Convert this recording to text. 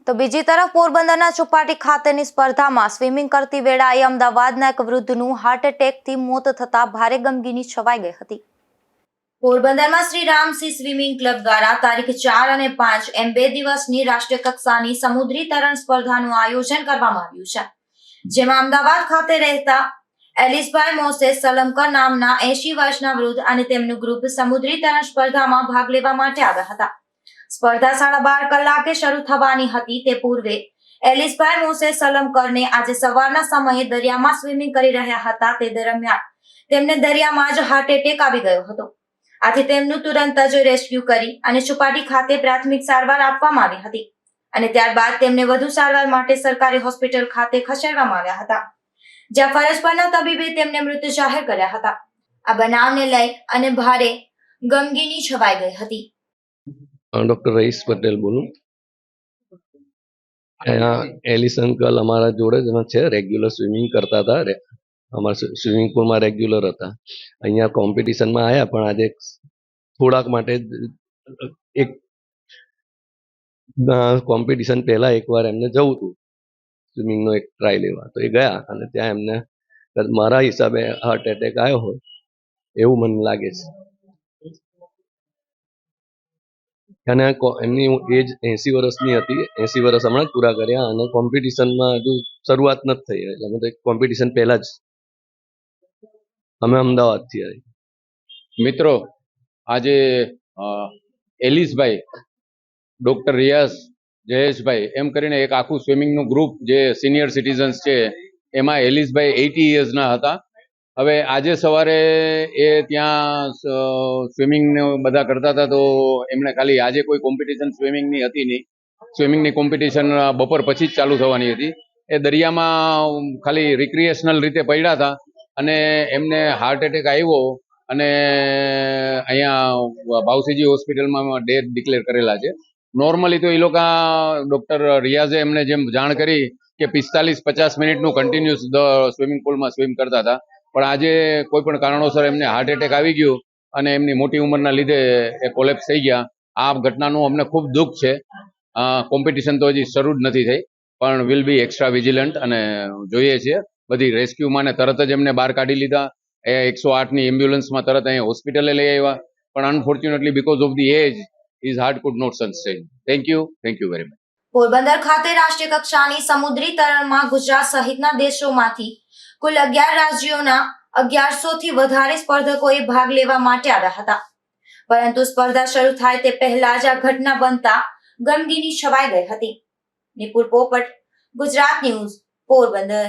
તો બીજી તરફ પોરબંદરના ચોપાટી ખાતેની સ્પર્ધામાં સ્વિમિંગ કરતી વેળાએ અમદાવાદના એક વૃદ્ધનું હાર્ટ એટેકથી મોત થતા ભારે ગમગીની છવાઈ ગઈ હતી। પોરબંદરમાં શ્રી રામસિંહ સ્વિમિંગ ક્લબ દ્વારા તારીખ 4 અને 5 એમ 2 દિવસની રાષ્ટ્રીય કક્ષાની સમુદ્રી તરણ સ્પર્ધાનું આયોજન કરવામાં આવ્યું છે, જેમાં અમદાવાદ ખાતે રહેતા એલિસભાઈ મોસેસ સલમકર નામના 80 વર્ષના વૃદ્ધ અને તેમનું ગ્રુપ સમુદ્રી તરણ સ્પર્ધામાં ભાગ લેવા માટે આવ્યા હતા। સ્પર્ધા 12:30 કલાકે શરૂ થવાની હતી। તે પૂર્વે એલિસભાઈ મોસેસ સલમકરને આજે સવારના સમયે દરિયામાં સ્વિમિંગ કરી રહ્યા હતા। તે દરમિયાન તેમને દરિયામાં જ હાર્ટ એટેક આવી ગયો હતો। આથી તેમનું તુરંત જ રેસ્ક્યુ કરી અને ચોપાટી ખાતે પ્રાથમિક સારવાર આપવામાં આવી હતી અને ત્યારબાદ તેમને વધુ સારવાર માટે સરકારી હોસ્પિટલ ખાતે ખસેડવામાં આવ્યા હતા, જ્યાં ફરજ પરના તબીબે તેમને મૃત જાહેર કર્યા હતા। આ બનાવને લઈ અને ભારે ગમગીની છવાઈ ગઈ હતી। डॉक्टर रईस पटेल बोलूँ। यहाँ एलिस अंकल हमारा जोड़े जमा छे रेग्युलर स्विमिंग करता था। हमारा स्विमिंग पूल में रेग्युलर था। अहियाँ कॉम्पिटिशन में आया पण आज थोड़ाक माटे एक कॉम्पिटिशन पहला एक बार एमने जवुं हतुं स्विमिंग नो एक ट्राय लेवा, तो ए गया अने त्यां एमने मारा हिसाबे हार्ट एटेक आयो होय एवुं मने लागे छे। અને એમની એજ 80 વર્ષની હતી। 80 વર્ષ હમણાં જ પૂરા કર્યા અને કોમ્પિટિશનમાં હજુ શરૂઆત નથી થઈ, એટલે અમે તો કોમ્પિટિશન પહેલા જ અમે અમદાવાદથી આવી। મિત્રો, આજે એલિસભાઈ, ડોક્ટર રિયાઝ, જયેશભાઈ એમ કરીને એક આખું સ્વિમિંગનું ગ્રુપ જે સિનિયર સિટીઝન્સ છે એમાં એલિસભાઈ 80 યર્સના હતા। હવે આજે સવારે એ ત્યાં સ્વિમિંગ બધા કરતા હતા, તો એમણે ખાલી આજે કોઈ કોમ્પિટિશન સ્વિમિંગની હતી નહીં। સ્વિમિંગની કોમ્પિટિશન બપોર પછી જ ચાલુ થવાની હતી। એ દરિયામાં ખાલી રિક્રિએશનલ રીતે પડ્યા હતા અને એમને હાર્ટ એટેક આવ્યો અને અહીંયા ભાવસીજી હોસ્પિટલમાં ડેથ ડિક્લેર કરેલા છે। નોર્મલી તો એ લોકો ડૉક્ટર રિયાઝે એમને જેમ જાણ કરી કે 45-50 મિનિટનું કન્ટિન્યુઅસ સ્વિમિંગ પુલમાં સ્વિમ કરતા હતા, પણ આજે કોઈ પણ કારણોસર એમને હાર્ટ એટેક આવી ગયું અને એમની મોટી ઉંમરના લીધે એ કોલેપ્સ થઈ ગયા। આ ઘટનાનું અમને ખૂબ દુઃખ છે। કોમ્પિટિશન તો હજી શરૂ જ નથી થઈ, પણ વિલ બી એક્સ્ટ્રા વિજિલન્ટ અને જોઈએ છીએ બધી રેસ્ક્યુમાં ને તરત જ એમને બહાર કાઢી લીધા। એ 108ની એમ્બ્યુલન્સમાં તરત અહીંયા હોસ્પિટલે લઈ આવ્યા, પણ unfortunately because of the age his heart could not sustain. Thank you very much. Porbandar ખાતે રાષ્ટ્રીય કક્ષાની સમુદ્રી તરણમાં ગુજરાત સહિતના દેશોમાંથી કુલ 11 રાજ્યોના 1100 થી વધારે સ્પર્ધકોએ ભાગ લેવા માટે આવ્યા હતા, પરંતુ સ્પર્ધા શરૂ થાય તે પહેલા જ આ ઘટના બનતા ગમગીની છવાઈ ગઈ હતી। નિપુલ પોપટ, ગુજરાત ન્યૂઝ, પોરબંદર।